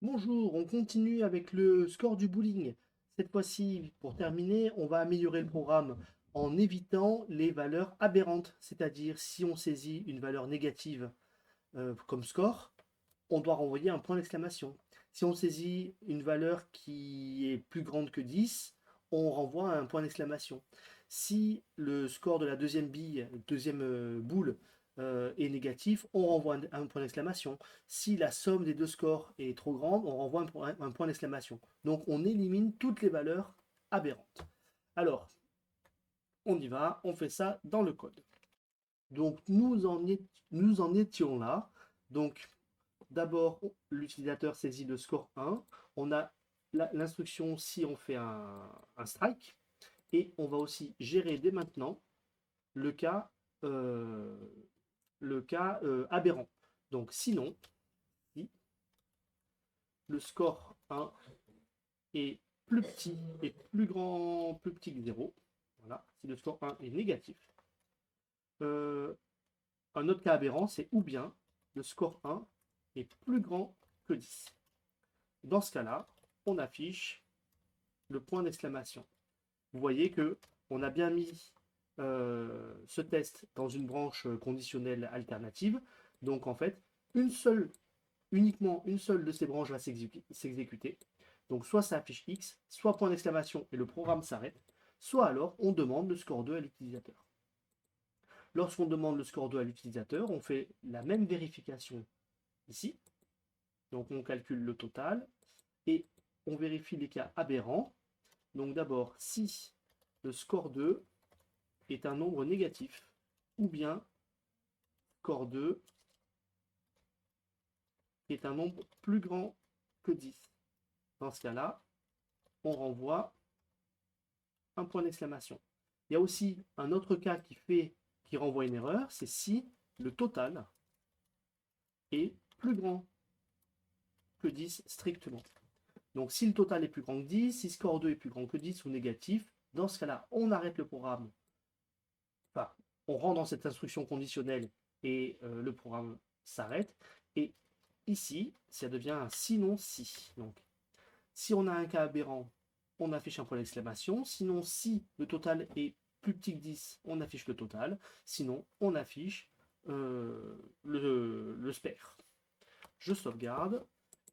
Bonjour, on continue avec le score du bowling. Cette fois-ci, pour terminer, on va améliorer le programme en évitant les valeurs aberrantes. C'est-à-dire, si on saisit une valeur négative comme score, on doit renvoyer un point d'exclamation. Si on saisit une valeur qui est plus grande que 10, on renvoie un point d'exclamation. Si le score de la deuxième bille, deuxième boule, est négatif, on renvoie un point d'exclamation. Si la somme des deux scores est trop grande, on renvoie un point d'exclamation. Donc on élimine toutes les valeurs aberrantes. Alors, on y va, on fait ça dans le code. Donc nous en étions là. Donc d'abord, l'utilisateur saisit le score 1. On a l'instruction si on fait un strike. Et on va aussi gérer dès maintenant le cas, euh, aberrant. Donc sinon, si le score 1 est plus petit et plus petit que 0, voilà, si le score 1 est négatif, euh, un autre cas aberrant, c'est ou bien le score 1 est plus grand que 10. Dans ce cas-là, on affiche le point d'exclamation. Vous voyez que on a bien mis ce test dans une branche conditionnelle alternative. Donc en fait, uniquement une seule de ces branches va s'exécuter. Donc soit ça affiche X, soit point d'exclamation et le programme s'arrête, soit alors on demande le score 2 à l'utilisateur. Lorsqu'on demande le score 2 à l'utilisateur, on fait la même vérification ici. Donc on calcule le total et on vérifie les cas aberrants. Donc d'abord, si le score 2 est un nombre négatif, ou bien score 2 est un nombre plus grand que 10. Dans ce cas-là, on renvoie un point d'exclamation. Il y a aussi un autre cas qui renvoie une erreur, c'est si le total est plus grand que 10 strictement. Donc si le total est plus grand que 10, si score 2 est plus grand que 10 ou négatif, dans ce cas-là, on arrête le programme. Enfin, on rentre dans cette instruction conditionnelle et le programme s'arrête. Et ici, ça devient un sinon si. Donc, si on a un cas aberrant, on affiche un point d'exclamation. Sinon, si le total est plus petit que 10, on affiche le total. Sinon, on affiche le spare. Je sauvegarde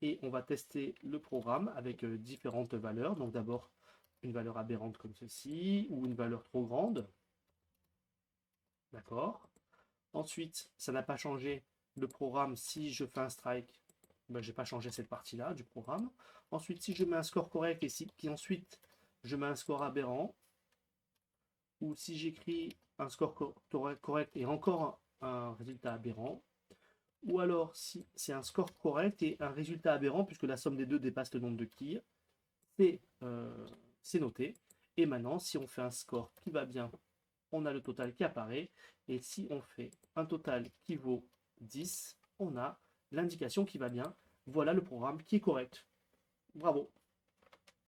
et on va tester le programme avec différentes valeurs. Donc d'abord, une valeur aberrante comme ceci ou une valeur trop grande. D'accord. Ensuite, ça n'a pas changé le programme. Si je fais un strike, ben, je n'ai pas changé cette partie-là du programme. Ensuite, si je mets un score correct et puis ensuite je mets un score aberrant, ou si j'écris un score correct et encore un résultat aberrant, ou alors si c'est un score correct et un résultat aberrant, puisque la somme des deux dépasse le nombre de quilles, c'est noté. Et maintenant, si on fait un score qui va bien, on a le total qui apparaît. Et si on fait un total qui vaut 10, on a l'indication qui va bien. Voilà le programme qui est correct. Bravo.